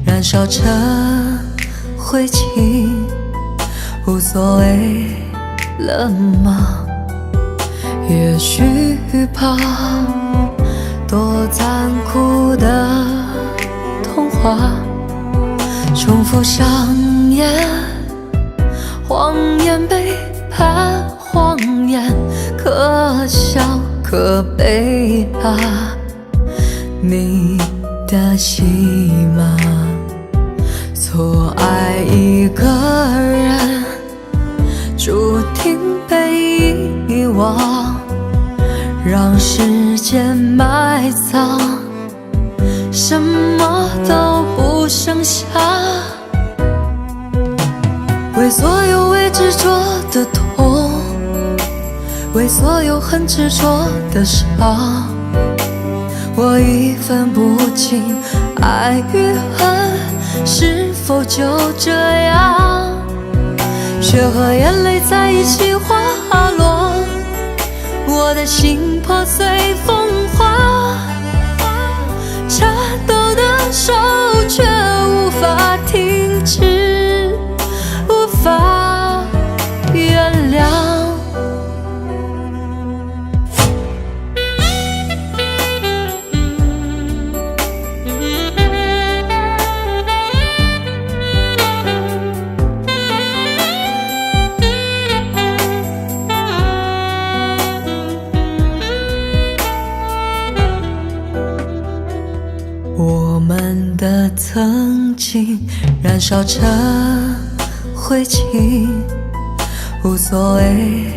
燃烧成灰烬，无所谓了吗？也许怕多残酷的童话重复上演，谎言背叛谎言，可笑可悲啊！你的戏码，错爱一个人，注定被遗忘，让时间埋葬，什么都不剩下。为所有未执着的痛，为所有很执着的伤，我已分不清爱与恨是否就这样。雪和眼泪在一起滑落，我的心破碎风化，颤抖的手却无法停止，无法原谅。我们的曾经燃烧成灰烬，无所谓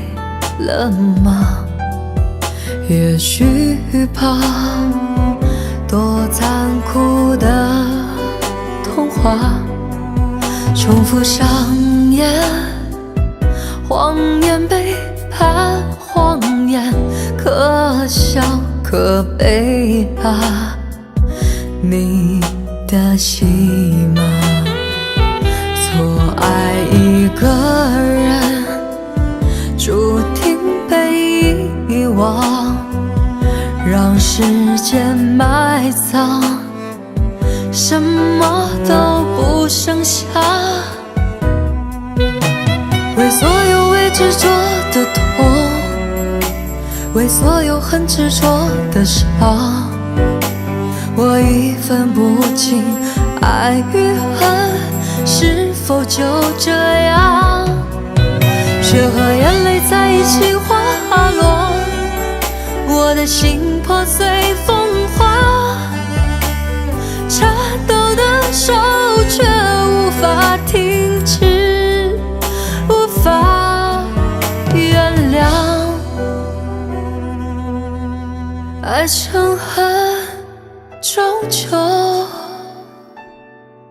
了吗？也许怕多残酷的童话重复上演，谎言背叛谎言，可笑可悲啊！你的戏码，错爱一个人，注定被遗忘，让时间埋葬，什么都不剩下。为所有未执着的痛，为所有很执着的伤，我已分不清爱与恨是否就这样。雪和眼泪在一起滑落，我的心破碎风化，颤抖的手却无法停止，无法原谅。爱成恨终究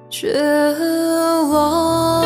绝望。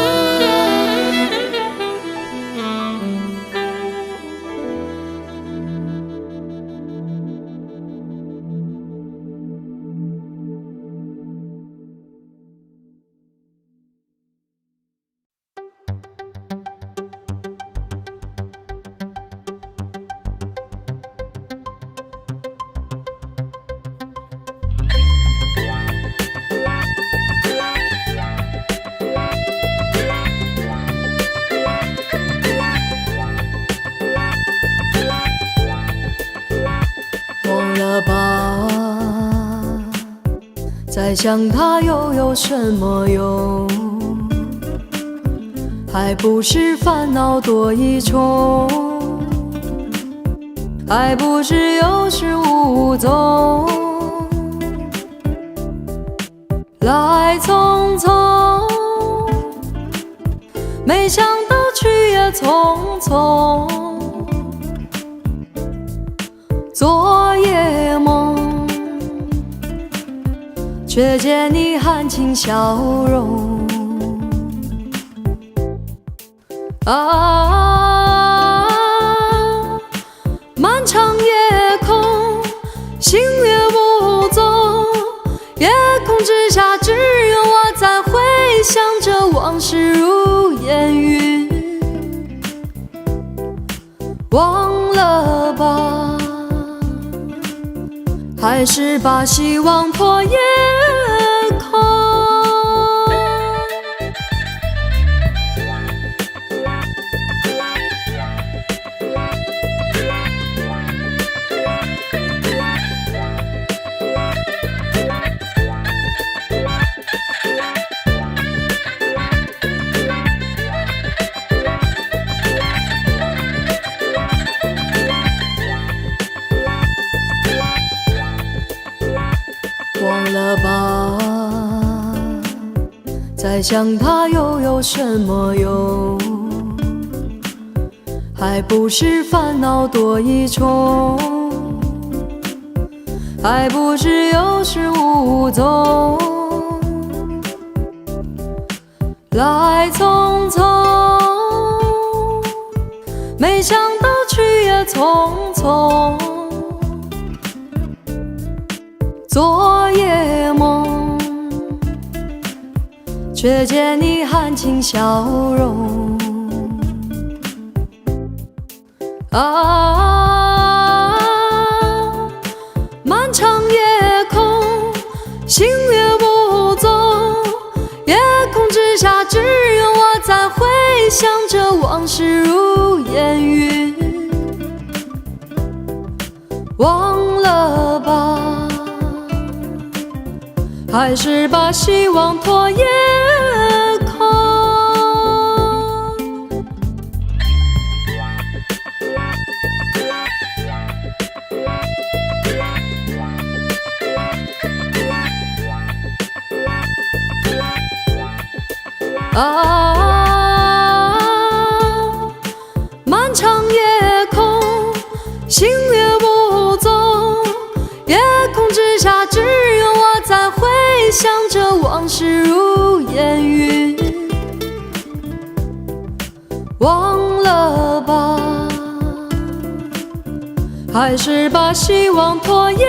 再想它又有什么用？还不是烦恼多一重，还不是有始无终。来匆匆，没想到去也匆匆。昨夜梦，却见你含情笑容。漫长夜空，星月不踪，夜空之下只有我在回想着往事如烟云。忘了吧，还是把希望破夜空。再想它又有什么用？还不是烦恼多一重，还不是有始无终。来匆匆，没想到去也匆匆。昨夜梦，却见你含情笑容。漫长夜空，星月不踪，夜空之下只有我在回想着往事如烟云。忘了吧，还是把希望托夜空。漫长夜空，星月不踪，夜空之下只有我在回想着往事如烟云。忘了吧，还是把希望托夜